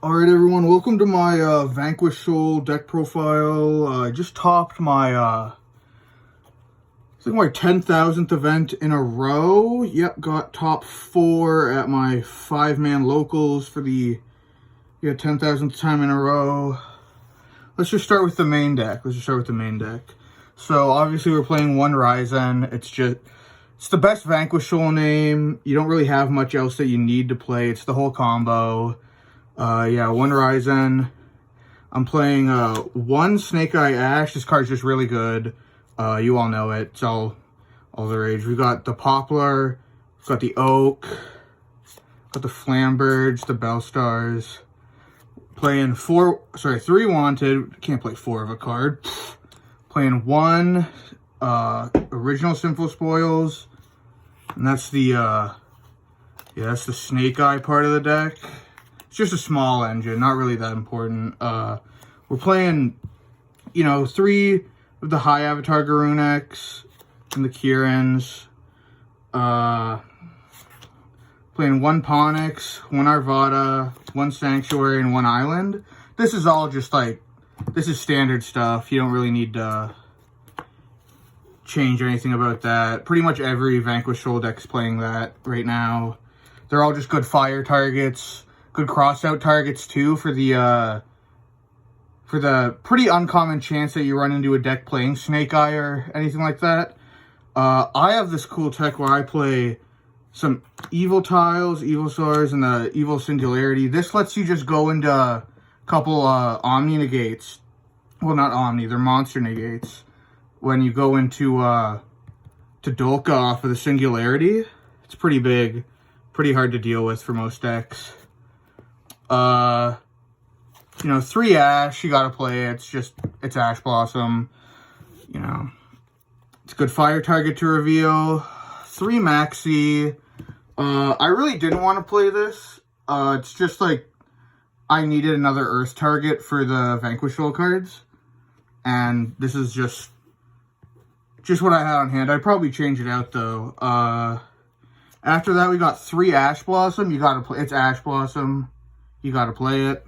Alright everyone, welcome to my Vanquish Soul deck profile. I just topped my, I think my 10,000th event in a row. Yep, got top 4 at my 5-man locals for the 10,000th time in a row. Let's just start with the main deck. So obviously we're playing One Ryzen. It's the best Vanquish Soul name. You don't really have much else that you need to play. It's the whole combo. One Ryzen. I'm playing one Snake Eye Ash. This card's just really good. You all know it. It's all the rage. We got the Poplar, we've got the Oak, got the Flambirds, the Bellstars. Playing 3 Wanted. Can't play 4 of a card. Playing 1 original Sinful Spoils. And that's the that's the Snake Eye part of the deck. It's just a small engine, not really that important. We're playing, 3 of the High Avatar Garunix and the Kirans. Playing 1 Ponix, 1 Arvada, 1 Sanctuary, and 1 Island. This is all just this is standard stuff. You don't really need to change anything about that. Pretty much every Vanquish Soul deck's playing that right now. They're all just good fire targets. Good cross-out targets, too, for the pretty uncommon chance that you run into a deck playing Snake Eye or anything like that. I have this cool tech where I play some Evil Tiles, Evil Stars, and the Evil Singularity. This lets you just go into a couple Omni Negates. Well, not Omni, they're Monster Negates. When you go into to Dolka off of the Singularity, it's pretty big. Pretty hard to deal with for most decks. 3 Ash, you gotta play it. It's Ash Blossom. It's a good fire target to reveal. 3 Maxi. I really didn't want to play this. It's just I needed another Earth target for the Vanquish Soul cards. And this is just what I had on hand. I'd probably change it out though. After that, we got 3 Ash Blossom. You gotta play. It's Ash Blossom. You gotta play it.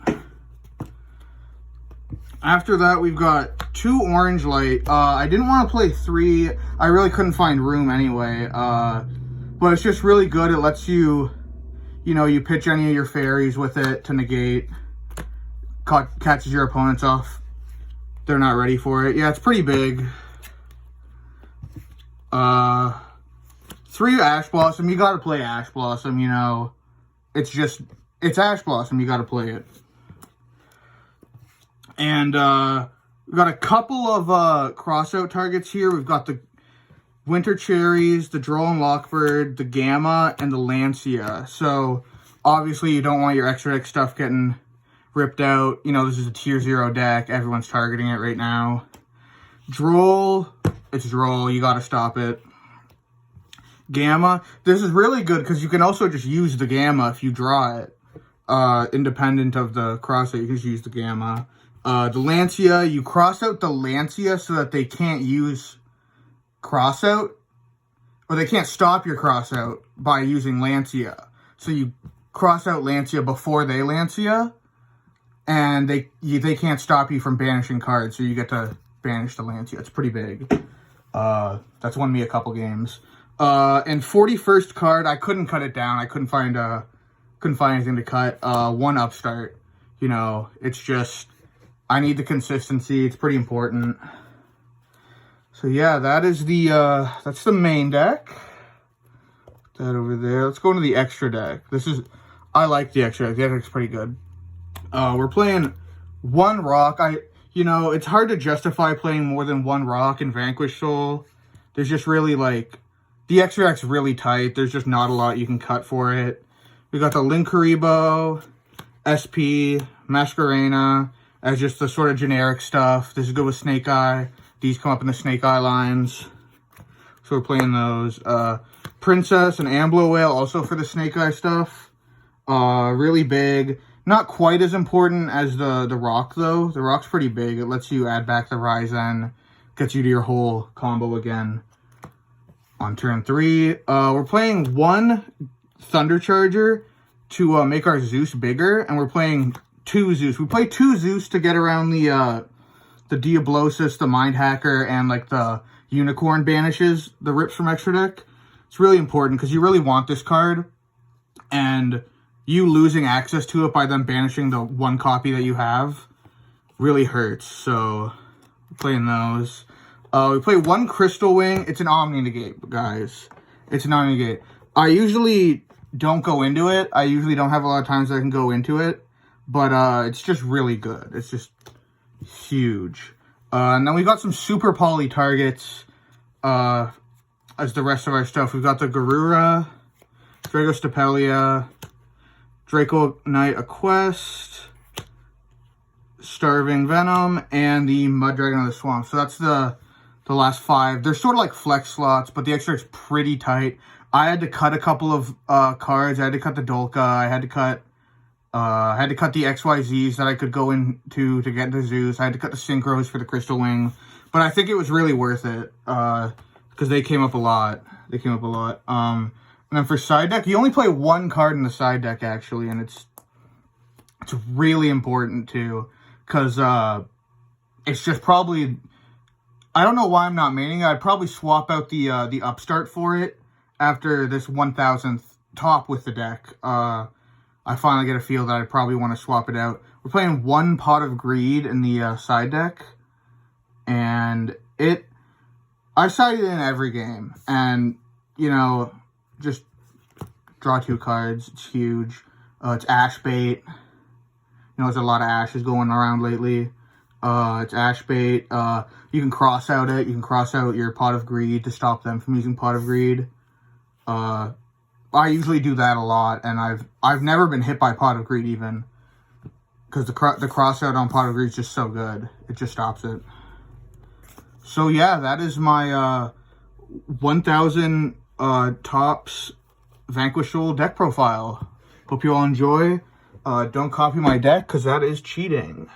After that, we've got 2 Orange Light. I didn't want to play 3. I really couldn't find room anyway. But it's just really good. It lets you, you pitch any of your fairies with it to negate. Catches your opponents off. They're not ready for it. Yeah, it's pretty big. 3 Ash Blossom. You gotta play Ash Blossom, It's Ash Blossom. You gotta play it. And we've got a couple of cross-out targets here. We've got the Winter Cherries, the Droll and Lockbird, the Gamma, and the Lancia. So, obviously, you don't want your extra deck stuff getting ripped out. This is a tier 0 deck. Everyone's targeting it right now. Droll. It's Droll. You gotta stop it. Gamma. This is really good because you can also just use the Gamma if you draw it. Independent of the cross-out, you can just use the Gamma. The Lancia, you cross out the Lancia so that they can't use cross-out. Or they can't stop your cross-out by using Lancia. So you cross out Lancia before they Lancia. And they can't stop you from banishing cards. So you get to banish the Lancia. It's pretty big. That's won me a couple games. And 41st card, I couldn't cut it down. I couldn't find anything to cut. 1 Upstart. It's just, I need the consistency. It's pretty important. So yeah, that's the main deck. Put that over there. Let's go into the extra deck. I like the extra deck. The extra deck's pretty good. We're playing 1 Rock. It's hard to justify playing more than 1 Rock in Vanquish Soul. There's just really the extra deck's really tight. There's just not a lot you can cut for it. We got the Linkuriboh, SP, Masquerena, as just the sort of generic stuff. This is good with Snake Eye. These come up in the Snake Eye lines. So we're playing those. Princess and Amblo Whale, also for the Snake Eye stuff. Really big. Not quite as important as the Rock, though. The Rock's pretty big. It lets you add back the Ryzen. Gets you to your whole combo again. On turn 3, we're playing 1 Thunder Charger to make our Zeus bigger, and we're playing 2 Zeus. We play 2 Zeus to get around the Diablosis, the Mind Hacker, and like the Unicorn banishes the Rips from extra deck. It's really important because you really want this card, and you losing access to it by them banishing the 1 copy that you have really hurts. So playing those. We play 1 Crystal Wing. It's an Omni Negate, guys. It's an Omni Negate. I usually don't go into it. I usually don't have a lot of times I can go into it, but it's just really good. It's just huge. And then we got some super poly targets as the rest of our stuff. We've got the Garura, Draco Stapelia, Draco Knight A Quest, Starving Venom, and the Mud Dragon of the Swamp. So that's the last 5. They're sort of like flex slots, but the extra is pretty tight. I had to cut a couple of cards. I had to cut the Dolka. I had to cut the XYZs that I could go into to get the Zeus. I had to cut the Synchros for the Crystal Wing. But I think it was really worth it because they came up a lot. And then for side deck, you only play 1 card in the side deck, actually, and it's really important, too, because it's just probably... I don't know why I'm not maining it. I'd probably swap out the Upstart for it after this 1000th top with the deck. I finally get a feel that I probably want to swap it out. We're playing 1 Pot of Greed in the side deck, and I sided in every game, and, you know, just draw 2 cards. It's huge. It's Ash Bait. You know, there's a lot of Ashes going around lately. It's Ash Bait. You can cross out it. You can cross out your Pot of Greed to stop them from using Pot of Greed. I usually do that a lot, and I've never been hit by Pot of Greed even, because the cross out on Pot of Greed is just so good. It just stops it. So yeah, that is my 1000 tops Vanquishal deck profile. Hope you all enjoy. Don't copy my deck, because that is cheating.